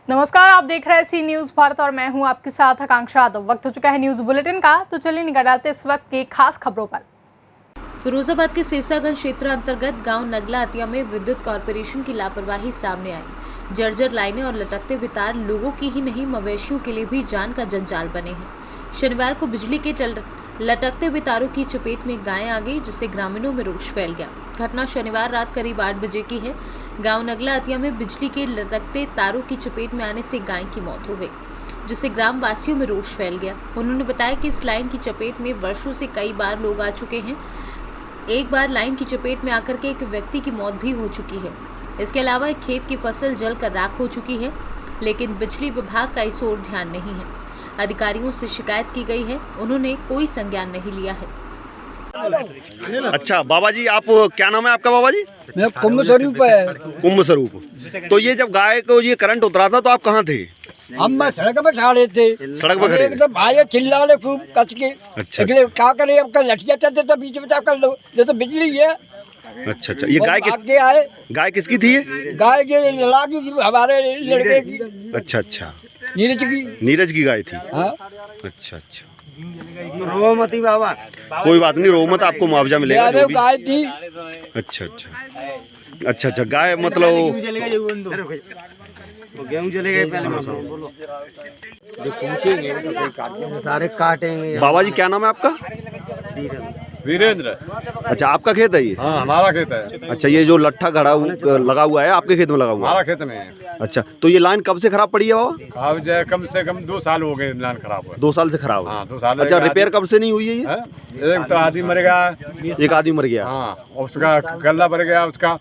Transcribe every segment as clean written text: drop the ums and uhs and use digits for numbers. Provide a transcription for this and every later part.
नमस्कार, आप देख रहे हैं सी न्यूज भारत और मैं हूं आपके साथ आकांक्षा यादव। वक्त हो चुका है न्यूज बुलेटिन का, तो चलिए निगाह डालते इस वक्त की खास खबरों पर। फिरोजाबाद के सिरसागंज क्षेत्र अंतर्गत गांव नगला अतिया में विद्युत कॉर्पोरेशन की लापरवाही सामने आई। जर्जर लाइनें और लटकते हुए तार लोगों की ही नहीं मवेशियों के लिए भी जान का जंजाल बने हैं। शनिवार को बिजली के लटकते हुए तारों की चपेट में गायें आ गई, जिससे ग्रामीणों में रोष फैल गया। घटना शनिवार रात करीब 8 बजे की है। गांव नगला अतिया में बिजली के लटकते तारों की चपेट में आने से गाय की मौत हो गई, जिससे ग्राम वासियों में रोष फैल गया। उन्होंने बताया कि इस लाइन की चपेट में वर्षों से कई बार लोग आ चुके हैं। एक बार लाइन की चपेट में आकर के एक व्यक्ति की मौत भी हो चुकी है। इसके अलावा एक खेत की फसल जलकर राख हो चुकी है, लेकिन बिजली विभाग का इस ओर ध्यान नहीं है। अधिकारियों से शिकायत की गई है, उन्होंने कोई संज्ञान नहीं लिया है। अच्छा बाबा जी, आप क्या नाम है आपका बाबा जी? मैं कुंभ स्वरूप है। कुंभ स्वरूप। तो ये जब गाय को ये करंट उतरा था तो आप कहाँ थे? हम सड़क पर खड़े थे। सड़क पर खड़े थे। एकदम भाई चिल्ला रहे खूब कस के। अच्छा। क्या करे, अब कल लठिया चलते तो बीच में कर लो, जैसे बिजली है। अच्छा अच्छा, ये गाय आगे आए। गाय किसकी थी ये? गाय के लड़ाकी थी, हमारे लड़के की। अच्छा अच्छा, नीरज की। नीरज की गाय थी। हाँ। अच्छा अच्छा, रोमती बाबा। कोई बात नहीं, रोमत आपको मुआवजा मिलेगा जो भी। गाय थी। अच्छा अच्छा अच्छा अच्छा, गाय मतलब गेहूं चले गए पहले सारे काटेंगे। बाबा जी क्या नाम है आपका? वीरेंद्र। अच्छा, आपका खेत है ये? हाँ, हमारा खेत है। अच्छा, ये जो लट्ठा लगा हुआ है आपके खेत में लगा हुआ है? हमारा खेत में है। अच्छा, तो ये लाइन कब से खराब पड़ी है बाबा? अब जो कम से कम 2 साल हो गए लाइन खराब हुआ। 2 साल से खराब है? हाँ, 2 साल। अच्छा, रिपेयर कब से नहीं हुई है ये? एक तो आदमी मर गया। एक आदमी मर गया। हाँ, उसका गला भर गया उसका।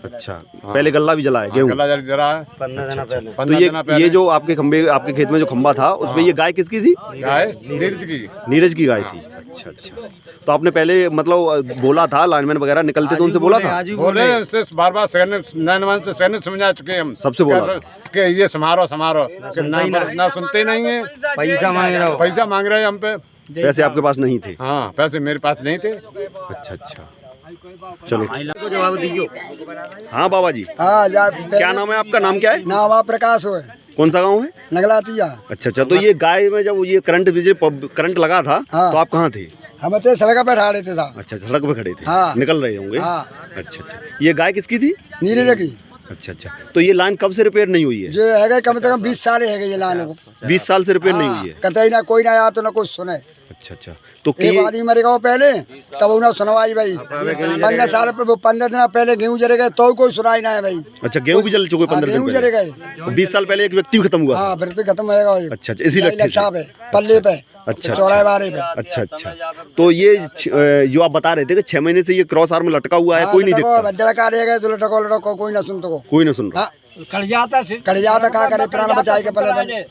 अच्छा, पहले गल्ला भी जला है गेहूं? गला जला है 15 दिन पहले। तो ये जो आपके खंबे, आपके खेत में जो खंबा था उसमें ये गाय किसकी थी? गाय नीरज की। नीरज की गाय थी। अच्छा अच्छा, तो आपने पहले मतलब बोला था, लाइनमैन वगैरह निकलते तो उनसे बोला था? बोले उनसे बार-बार सहने समझा चुके हम। सबसे बोला कि ये समारोह ना सुनते नहीं है। पैसा मांग रहे हम पे। पैसे आपके पास नहीं थे? हाँ, पैसे मेरे पास नहीं थे। अच्छा अच्छा, चलो जवाब दीजिए। हाँ बाबा जी, हाँ, क्या नाम है आपका? नाम क्या है? नाम प्रकाश है। कौन सा गांव है? नगला अतिया। अच्छा अच्छा, तो ये गाय में जब ये करंट लगा था तो आप कहाँ थे? हम तो सड़क पे खड़े थे साहब। अच्छा, सड़क पे खड़े थे। हाँ। निकल रहे होंगे। हाँ। अच्छा अच्छा, ये गाय किसकी थी? नीरज की। अच्छा अच्छा, तो ये लाइन कब से रिपेयर नहीं हुई है? जो है कम से कम 20 साल है ये लाने को। 20 साल से रिपेयर नहीं हुई है? कतई ना कोई ना आया तो ना कुछ सुने। अच्छा अच्छा, तो एक आदमी मर गया पहले, तब उन्हें सुनवाई भाई। 15 साल पे 15 दिन पहले गेहूं जले गए तो कोई सुनाई ना है भाई। अच्छा, गेहूं भी जल चुके 15 दिन गेहूं जले पहले? गए। 20 साल पहले एक व्यक्ति भी खत्म हुआ? हाँ, फिर तो खत्म होएगा। अच्छा अच्छा, इसी लट्ठे से? पल्ले पे। अच्छा, चौराहे बारे पे। अच्छा अच्छा, तो ये जो आप बता रहे थे कि 6 महीने से ये क्रॉस आर्म लटका हुआ है, कोई नहीं दिखता? कोई ना सुन तो कोई ना सुन रहा। कड़ जाता क्या करे, प्राण बचाए के पहले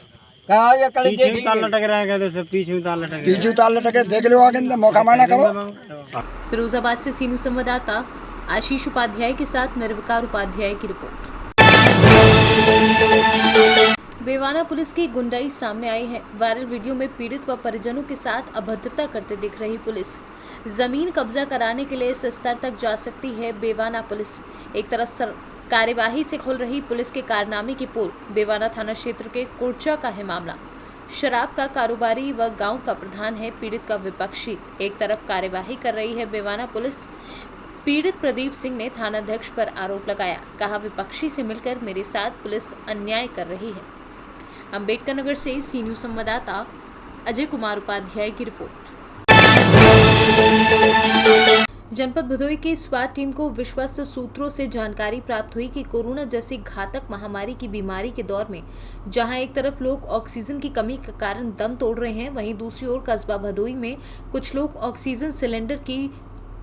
पीछे उतार लटके देख लो आगे, मौका माना करो। फिरोजाबाद से सीनू संवाददाता आशीष उपाध्याय के साथ निर्विकार उपाध्याय की रिपोर्ट। बेवाना पुलिस की गुंडाई सामने आई है। वायरल वीडियो में पीड़ित व परिजनों के साथ अभद्रता करते दिख रही पुलिस। जमीन कब्जा कराने के लिए इस स्तर तक जा सकती है बेवाना पुलिस। एक तरफ कार्यवाही से खुल रही पुलिस के कारनामे की पोल। बेवाना थाना क्षेत्र के कुर्चा का है मामला। शराब का कारोबारी व गांव का प्रधान है पीड़ित का विपक्षी। एक तरफ कार्यवाही कर रही है बेवाना पुलिस। पीड़ित प्रदीप सिंह ने थानाध्यक्ष पर आरोप लगाया, कहा विपक्षी से मिलकर मेरे साथ पुलिस अन्याय कर रही है। अंबेडकर नगर से सी न्यूज संवाददाता अजय कुमार उपाध्याय की रिपोर्ट। जनपद भदोई की स्वास्थ्य टीम को विश्वस्त सूत्रों से जानकारी प्राप्त हुई कि कोरोना जैसी घातक महामारी की बीमारी के दौर में जहां एक तरफ लोग ऑक्सीजन की कमी के कारण दम तोड़ रहे हैं, वहीं दूसरी ओर कस्बा भदोई में कुछ लोग ऑक्सीजन सिलेंडर की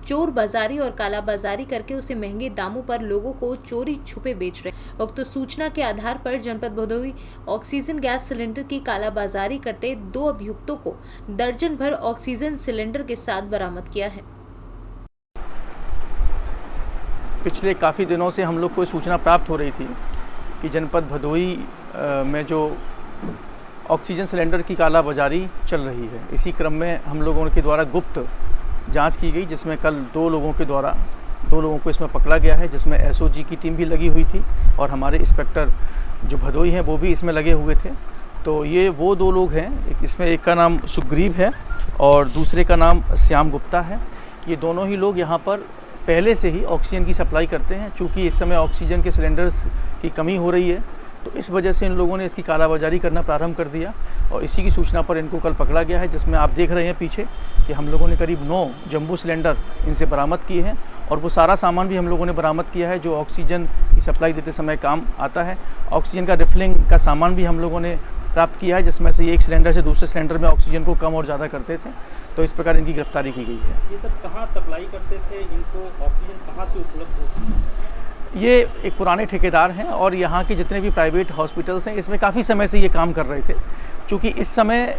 चोर बाजारी और कालाबाजारी करके उसे महंगे दामों पर लोगों को चोरी छुपे बेच रहे हैं। उक्त सूचना के आधार पर जनपद भदोई ऑक्सीजन गैस सिलेंडर की कालाबाजारी करते 2 अभियुक्तों को दर्जन भर ऑक्सीजन सिलेंडर के साथ बरामद किया है। पिछले काफ़ी दिनों से हम लोग को सूचना प्राप्त हो रही थी कि जनपद भदोई में जो ऑक्सीजन सिलेंडर की कालाबाजारी चल रही है, इसी क्रम में हम लोगों के द्वारा गुप्त जांच की गई, जिसमें कल 2 लोगों के द्वारा 2 लोगों को इसमें पकड़ा गया है, जिसमें एसओजी की टीम भी लगी हुई थी और हमारे इंस्पेक्टर जो भदोई हैं वो भी इसमें लगे हुए थे। तो ये वो 2 लोग हैं, इसमें एक का नाम सुग्रीव है और दूसरे का नाम श्याम गुप्ता है। ये दोनों ही लोग यहाँ पर पहले से ही ऑक्सीजन की सप्लाई करते हैं। चूँकि इस समय ऑक्सीजन के सिलेंडर्स की कमी हो रही है, तो इस वजह से इन लोगों ने इसकी कालाबाजारी करना प्रारंभ कर दिया और इसी की सूचना पर इनको कल पकड़ा गया है, जिसमें आप देख रहे हैं पीछे कि हम लोगों ने करीब 9 जंबो सिलेंडर इनसे बरामद किए हैं और वो सारा सामान भी हम लोगों ने बरामद किया है जो ऑक्सीजन की सप्लाई देते समय काम आता है। ऑक्सीजन का रिफिलिंग का सामान भी हम लोगों ने प्राप्त किया है, जिसमें से एक सिलेंडर से दूसरे सिलेंडर में ऑक्सीजन को कम और ज़्यादा करते थे। तो इस प्रकार इनकी गिरफ्तारी की गई है। ये सब कहाँ सप्लाई करते थे, इनको ऑक्सीजन कहाँ से उपलब्ध होती है? ये एक पुराने ठेकेदार हैं और यहाँ के जितने भी प्राइवेट हॉस्पिटल्स हैं इसमें काफ़ी समय से ये काम कर रहे थे। क्योंकि इस समय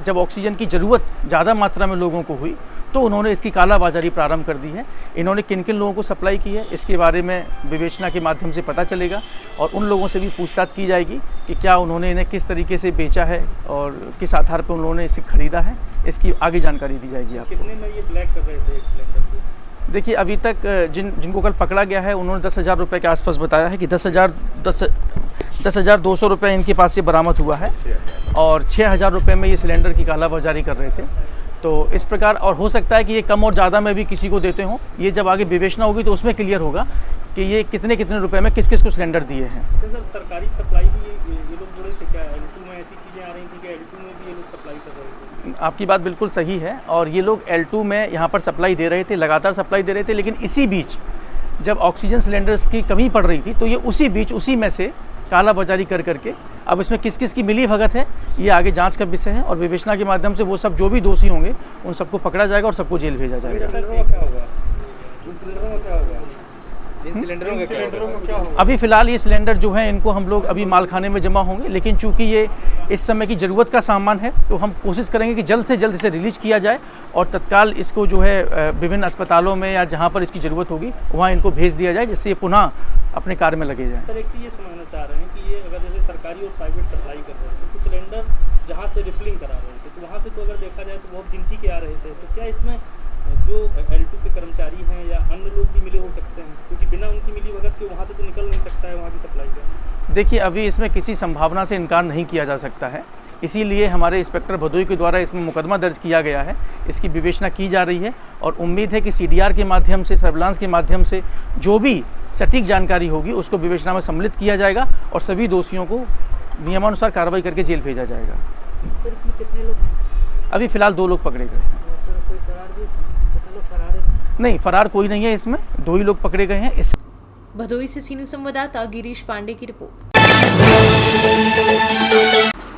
जब ऑक्सीजन की ज़रूरत ज़्यादा मात्रा में लोगों को हुई तो उन्होंने इसकी कालाबाजारी प्रारंभ कर दी है। इन्होंने किन किन लोगों को सप्लाई की है इसके बारे में विवेचना के माध्यम से पता चलेगा और उन लोगों से भी पूछताछ की जाएगी कि क्या उन्होंने इन्हें किस तरीके से बेचा है और किस आधार पर उन्होंने इसे ख़रीदा है, इसकी आगे जानकारी दी जाएगी आपको। कितने में ये ब्लैक कर रहे थे एक सिलेंडर को? देखिए, अभी तक जिनको कल पकड़ा गया है उन्होंने 10,000 रुपये के आसपास बताया है कि 10,200 रुपये इनके पास से बरामद हुआ है और 6,000 रुपये में ये सिलेंडर की कालाबाजारी कर रहे थे। तो इस प्रकार, और हो सकता है कि ये कम और ज़्यादा में भी किसी को देते हों। ये जब आगे विवेचना होगी तो उसमें क्लियर होगा कि ये कितने कितने रुपए में किस किस को सिलेंडर दिए हैं। सर, सरकारी सप्लाई भी ये लोग बोले थे क्या? L2 में ऐसी चीज़ें आ रही थी कि L2 में भी ये लोग सप्लाई कर रहे थे? आपकी बात बिल्कुल सही है और ये लोग L2 में यहाँ पर सप्लाई दे रहे थे, लगातार सप्लाई दे रहे थे। लेकिन इसी बीच जब ऑक्सीजन सिलेंडर्स की कमी पड़ रही थी तो ये उसी में से कालाबाजारी कर करके, अब इसमें किस किस की मिली भगत है ये आगे जांच का विषय है और विवेचना के माध्यम से वो सब जो भी दोषी होंगे उन सबको पकड़ा जाएगा और सबको जेल भेजा जाएगा। अभी फ़िलहाल ये सिलेंडर जो है इनको हम लोग अभी मालखाने में जमा होंगे, लेकिन चूंकि ये इस समय की ज़रूरत का सामान है तो हम कोशिश करेंगे कि जल्द से जल्द इसे रिलीज़ किया जाए और तत्काल इसको जो है विभिन्न अस्पतालों में या जहाँ पर इसकी ज़रूरत होगी वहाँ इनको भेज दिया जाए, जिससे ये पुनः अपने कार्य में लगे जाए। सर, एक चीज़ ये समझना चाह रहे हैं कि ये अगर जैसे सरकारी और प्राइवेट सप्लाई कर रहे थे तो सिलेंडर जहाँ से रिफिलिंग करा रहे थे तो वहाँ से तो अगर देखा जाए तो बहुत गिनती के आ रहे थे, तो क्या इसमें जो L2 के कर्मचारी हैं या अन्य लोग भी मिले हो सकते हैं? क्योंकि बिना उनकी मिली भगत के वहाँ से तो निकल नहीं सकता है वहाँ की सप्लाई का। देखिए, अभी इसमें किसी संभावना से इनकार नहीं किया जा सकता है, इसीलिए हमारे इंस्पेक्टर भदोई के द्वारा इसमें मुकदमा दर्ज किया गया है। इसकी विवेचना की जा रही है और उम्मीद है कि CDR के माध्यम से, सर्विलांस के माध्यम से जो भी सटीक जानकारी होगी उसको विवेचना में सम्मिलित किया जाएगा और सभी दोषियों को नियमानुसार कार्रवाई करके जेल भेजा जाएगा। सर, इसमें कितने लोग हैं? अभी फ़िलहाल 2 लोग पकड़े गए हैं। कोई फरार भी है? कितने लोग फरार है? नहीं, फरार कोई नहीं है, इसमें 2 ही लोग पकड़े गए हैं। इस भदोई से सीनियर संवाददाता गिरीश पांडे की रिपोर्ट।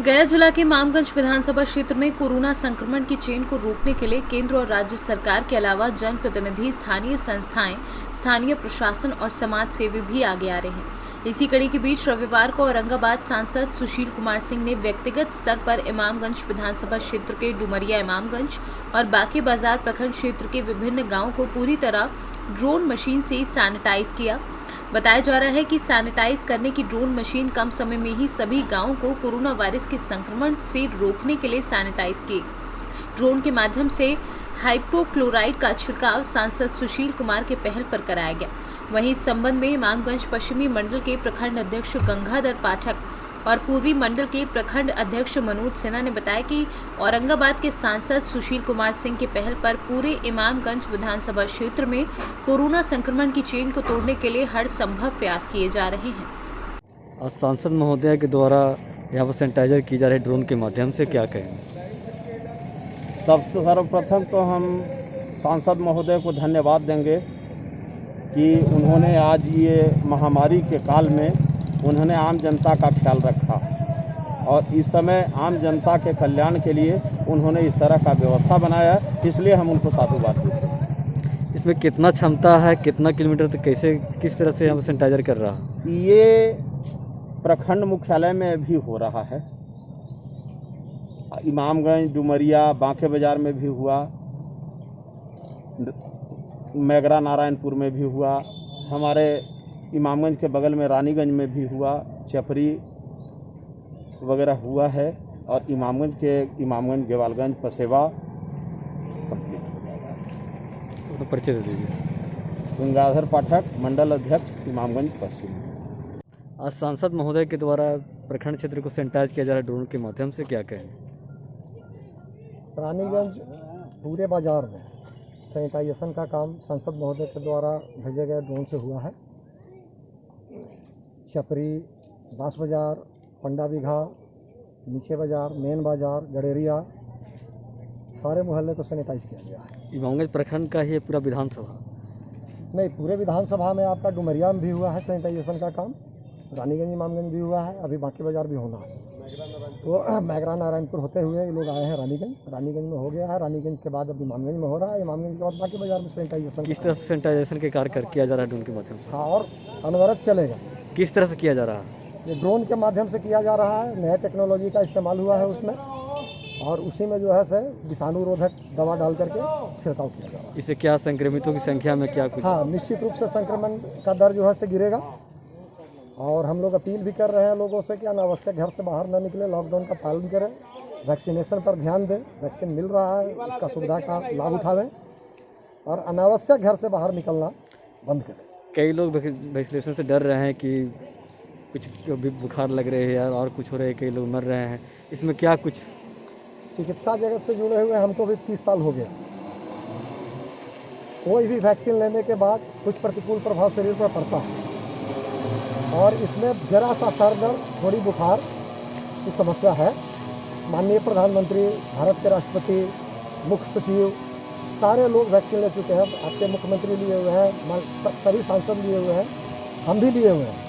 गया जिला के इमामगंज विधानसभा क्षेत्र में कोरोना संक्रमण की चेन को रोकने के लिए केंद्र और राज्य सरकार के अलावा जनप्रतिनिधि, स्थानीय संस्थाएं, स्थानीय प्रशासन और समाज सेवी भी आगे आ रहे हैं। इसी कड़ी के बीच रविवार को औरंगाबाद सांसद सुशील कुमार सिंह ने व्यक्तिगत स्तर पर इमामगंज विधानसभा क्षेत्र के डुमरिया इमामगंज और बाकी बाजार प्रखंड क्षेत्र के विभिन्न गांवों को पूरी तरह ड्रोन मशीन से सैनिटाइज किया। बताया जा रहा है कि सैनिटाइज करने की ड्रोन मशीन कम समय में ही सभी गांवों को कोरोना वायरस के संक्रमण से रोकने के लिए सैनिटाइज की। ड्रोन के माध्यम से हाइपोक्लोराइड का छिड़काव सांसद सुशील कुमार के पहल पर कराया गया। वहीं इस संबंध में इमामगंज पश्चिमी मंडल के प्रखंड अध्यक्ष गंगाधर पाठक और पूर्वी मंडल के प्रखंड अध्यक्ष मनोज सिन्हा ने बताया कि औरंगाबाद के सांसद सुशील कुमार सिंह के पहल पर पूरे इमामगंज विधानसभा क्षेत्र में कोरोना संक्रमण की चेन को तोड़ने के लिए हर संभव प्रयास किए जा रहे हैं। और सांसद महोदय के द्वारा यहाँ पर सैनिटाइजर की जा रही ड्रोन के माध्यम से क्या कहें? सबसे सर्वप्रथम तो हम सांसद महोदय को धन्यवाद देंगे कि उन्होंने आज ये महामारी के काल में उन्होंने आम जनता का ख्याल रखा और इस समय आम जनता के कल्याण के लिए उन्होंने इस तरह का व्यवस्था बनाया, इसलिए हम उनको साधुवाद देते हैं। इसमें कितना क्षमता है, कितना किलोमीटर तक, कैसे, किस तरह से हम सैनिटाइजर कर रहा है? ये प्रखंड मुख्यालय में भी हो रहा है, इमामगंज, डुमरिया, बांके बाजार में भी हुआ, मैगरा नारायणपुर में भी हुआ, हमारे इमामगंज के बगल में रानीगंज में भी हुआ, चपरी वगैरह हुआ है और इमामगंज गेवालगंज पसेवा कंप्लीट हो जाएगा। तो परिचय दे दीजिए। गंगाधर पाठक, मंडल अध्यक्ष, इमामगंज पश्चिम। आज सांसद महोदय के द्वारा प्रखंड क्षेत्र को सैनिटाइज किया जा रहा है ड्रोन के माध्यम से, क्या कहें? रानीगंज पूरे बाजार में सैनिटाइजेशन का काम सांसद महोदय के द्वारा भेजे गए ड्रोन से हुआ है। छपरी, बांस बाजार, पंडा बीघा, नीचे बाजार, मेन बाजार, गडेरिया, सारे मोहल्ले को सैनिटाइज किया गया है। इमामगंज प्रखंड का ही पूरा विधानसभा? नहीं, पूरे विधानसभा में आपका डुमरिया में भी हुआ है सैनिटाइजेशन का काम, रानीगंज इमामगंज भी हुआ है, अभी बाकी बाजार भी होना है। तो मैगरा नारायणपुर होते हुए ये लोग आए हैं रानीगंज में हो गया है, रानीगंज के बाद अब इमामगंज में हो रहा है, इमामगंज के बाद बाकी बाजार में सैनिटाइजेशन। किस तरह से सैनिटाइजेशन के कार्य किया जा रहा है ड्रोन के माध्यम से? हाँ, और अनवरत चलेगा। किस तरह से किया जा रहा है? ये ड्रोन के माध्यम से किया जा रहा है, नया टेक्नोलॉजी का इस्तेमाल हुआ है उसमें, और उसी में जो है से विषाणुरोधक दवा डाल करके छिड़काव किया जा रहा है। इससे क्या संक्रमितों की संख्या में क्या कुछ? हाँ, निश्चित रूप से संक्रमण का दर जो है से गिरेगा। और हम लोग अपील भी कर रहे हैं लोगों से कि अनावश्यक घर से बाहर न निकले, लॉकडाउन का पालन करें, वैक्सीनेशन पर ध्यान दें, वैक्सीन मिल रहा है उसका सुविधा का लाभ उठावें, और अनावश्यक घर से बाहर निकलना बंद करें। कई लोग वैक्सीनेशन से डर रहे हैं कि कुछ बुखार लग रहे हैं और कुछ हो रहे हैं, कई लोग मर रहे हैं, इसमें क्या कुछ? चिकित्सा जगत से जुड़े हुए हमको भी 30 साल हो गया। कोई भी वैक्सीन लेने के बाद कुछ प्रतिकूल प्रभाव शरीर पर पड़ता है, और इसमें जरा सा सर दर्द, थोड़ी बुखार की समस्या है। माननीय प्रधानमंत्री, भारत के राष्ट्रपति, मुख्य सचिव, सारे लोग वैक्सीन ले चुके हैं। आपके मुख्यमंत्री लिए हुए हैं, सभी सांसद लिए हुए हैं, हम भी लिए हुए हैं।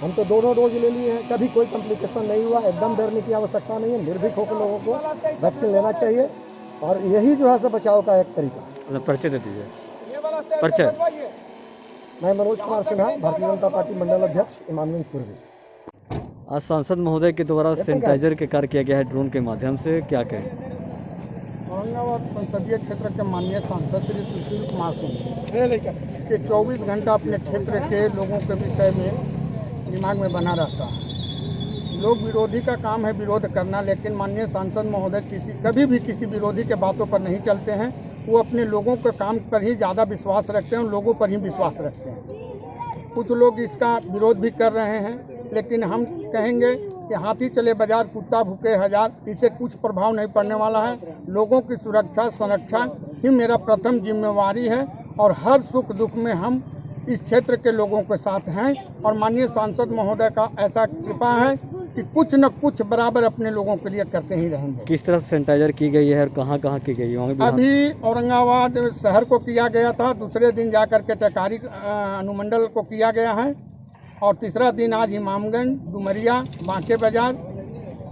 हम तो दोनों डोज ले लिए हैं, कभी कोई कॉम्प्लिकेशन नहीं हुआ। एकदम डरने की आवश्यकता नहीं है, निर्भीक होकर लोगों को वैक्सीन लेना चाहिए, और यही जो है से बचाव का एक तरीका है। परिचय दे दीजिए। परिचय। मैं मनोज कुमार सिन्हा, भारतीय जनता पार्टी मंडल अध्यक्ष, इमामगंज पूर्वी। आज सांसद महोदय के द्वारा सैनिटाइजर के कार्य किया गया है ड्रोन के माध्यम से, क्या कहें? औरंगाबाद संसदीय क्षेत्र के माननीय सांसद श्री सुशील कुमार सिंह के 24 घंटा अपने क्षेत्र के लोगों के विषय में दिमाग में बना रहता है। लोग विरोधी का काम है विरोध करना, लेकिन माननीय सांसद महोदय कभी भी किसी विरोधी के बातों पर नहीं चलते हैं। वो अपने लोगों के काम पर ही ज़्यादा विश्वास रखते हैं, उन लोगों पर ही विश्वास रखते हैं। कुछ लोग इसका विरोध भी कर रहे हैं, लेकिन हम कहेंगे कि हाथी चले बाजार, कुत्ता भूखे हजार, इससे कुछ प्रभाव नहीं पड़ने वाला है। लोगों की सुरक्षा संरक्षा ही मेरा प्रथम जिम्मेवारी है, और हर सुख दुख में हम इस क्षेत्र के लोगों के साथ हैं, और माननीय सांसद महोदय का ऐसा कृपा है कि कुछ न कुछ बराबर अपने लोगों के लिए करते ही रहेंगे। किस तरह से सैनिटाइजर की गई है और कहाँ कहाँ की गई है? अभी औरंगाबाद शहर को किया गया था, दूसरे दिन जाकर के टेकारी अनुमंडल को किया गया है, और तीसरा दिन आज इमामगंज, डुमरिया, बांके बाजार,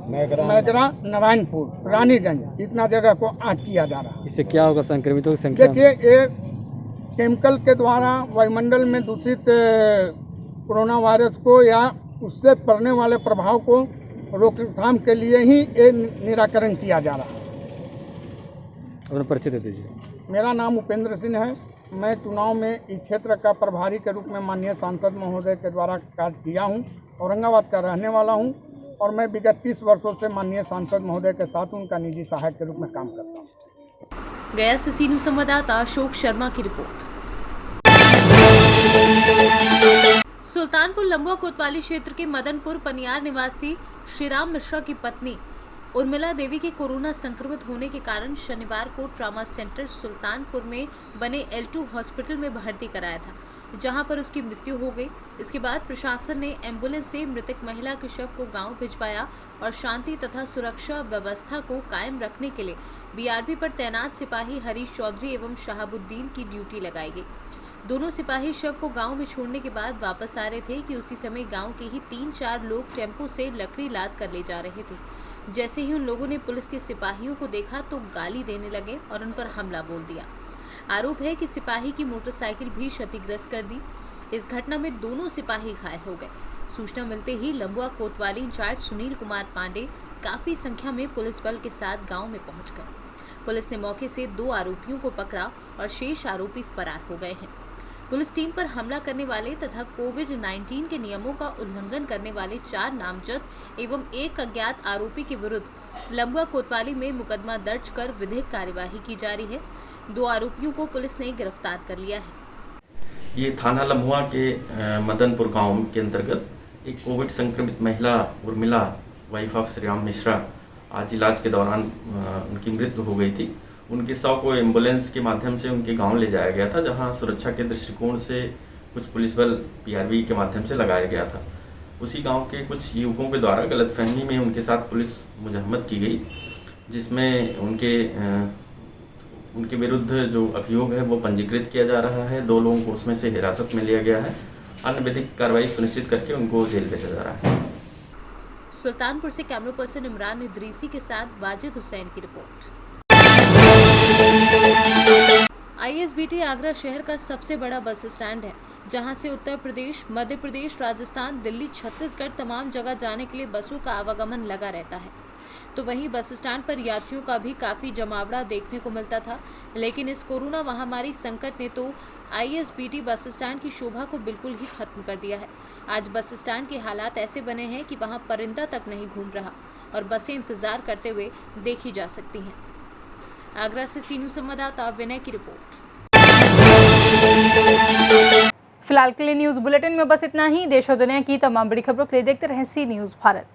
मैगरा, नारायणपुर, रानीगंज, इतना जगह को आज किया जा रहा है। इससे क्या होगा संक्रमितों की संख्या? देखिए, ये केमिकल के द्वारा वायुमंडल में दूषित कोरोना वायरस को या उससे पड़ने वाले प्रभाव को रोकथाम के लिए ही ये निराकरण किया जा रहा है। अपना परिचय दे दीजिए। मेरा नाम उपेंद्र सिंह है। मैं चुनाव में इस क्षेत्र का प्रभारी के रूप में माननीय सांसद महोदय के द्वारा कार्य किया हूं। औरंगाबाद का रहने वाला हूं, और मैं विगत 30 वर्षों से माननीय सांसद महोदय के साथ उनका निजी सहायक के रूप में काम करता हूं। गया से सीनू संवाददाता अशोक शर्मा की रिपोर्ट। सुल्तानपुर लंबुआ कोतवाली क्षेत्र के मदनपुर पनियार निवासी श्रीराम मिश्रा की पत्नी उर्मिला देवी के कोरोना संक्रमित होने के कारण शनिवार को ट्रॉमा सेंटर सुल्तानपुर में बने L2 हॉस्पिटल में भर्ती कराया था, जहां पर उसकी मृत्यु हो गई। इसके बाद प्रशासन ने एम्बुलेंस से मृतक महिला के शव को गांव भिजवाया, और शांति तथा सुरक्षा व्यवस्था को कायम रखने के लिए BRB पर तैनात सिपाही हरीश चौधरी एवं शहाबुद्दीन की ड्यूटी लगाई गई। दोनों सिपाही शव को गांव में छोड़ने के बाद वापस आ रहे थे कि उसी समय गांव के ही 3-4 लोग टेम्पो से लकड़ी लाद कर ले जा रहे थे। जैसे ही उन लोगों ने पुलिस के सिपाहियों को देखा तो गाली देने लगे और उन पर हमला बोल दिया। आरोप है कि सिपाही की मोटरसाइकिल भी क्षतिग्रस्त कर दी। इस घटना में दोनों सिपाही घायल हो गए। सूचना मिलते ही लंबुआ कोतवाली इंचार्ज सुनील कुमार पांडे काफी संख्या में पुलिस बल के साथ गांव में पहुंच गए। पुलिस ने मौके से 2 आरोपियों को पकड़ा और शेष आरोपी फरार हो गए हैं। पुलिस टीम पर हमला करने वाले तथा कोविड-19 के नियमों का उल्लंघन करने वाले 4 नामजद एवं 1 अज्ञात आरोपी के विरुद्ध लंबुआ कोतवाली में मुकदमा दर्ज कर विधिक कार्यवाही की जा रही है। 2 आरोपियों को पुलिस ने गिरफ्तार कर लिया है। ये थाना लम्हुआ के मदनपुर गांव के अंतर्गत एक कोविड संक्रमित महिला उर्मिला वाइफ ऑफ श्री राम मिश्रा आज इलाज के दौरान उनकी मृत्यु हो गई थी। उनके शव को एम्बुलेंस के माध्यम से उनके गांव ले जाया गया था, जहां सुरक्षा के दृष्टिकोण से कुछ पुलिस बल पीआरवी के माध्यम से लगाया गया था। उसी गांव के कुछ युवकों के द्वारा गलतफहमी में उनके साथ पुलिस मुजahमत की गई, जिसमें उनके विरुद्ध जो अभियोग है वो पंजीकृत किया जा रहा है। 2 लोगों को उसमें से हिरासत में लिया गया है। अन्य विधिक कार्रवाई सुनिश्चित करके उनको जेल भेजा जा रहा है। सुल्तानपुर से कैमरा पर्सन इमरान इदरीसी के साथ वाजिद हुसैन की रिपोर्ट। ISBT आगरा शहर का सबसे बड़ा बस स्टैंड है, जहां से उत्तर प्रदेश, मध्य प्रदेश, राजस्थान, दिल्ली, छत्तीसगढ़ तमाम जगह जाने के लिए बसों का आवागमन लगा रहता है। तो वहीं बस स्टैंड पर यात्रियों का भी काफ़ी जमावड़ा देखने को मिलता था, लेकिन इस कोरोना महामारी संकट ने तो ISBT बस स्टैंड की शोभा को बिल्कुल ही खत्म कर दिया है। आज बस स्टैंड के हालात ऐसे बने हैं कि वहां परिंदा तक नहीं घूम रहा और बसें इंतजार करते हुए देखी जा सकती हैं। आगरा से सी न्यूज़ संवाददाता विनय की रिपोर्ट। फिलहाल के लिए न्यूज़ बुलेटिन में बस इतना ही। देश और दुनिया की तमाम बड़ी खबरों के लिए देखते रहें सी न्यूज़ भारत।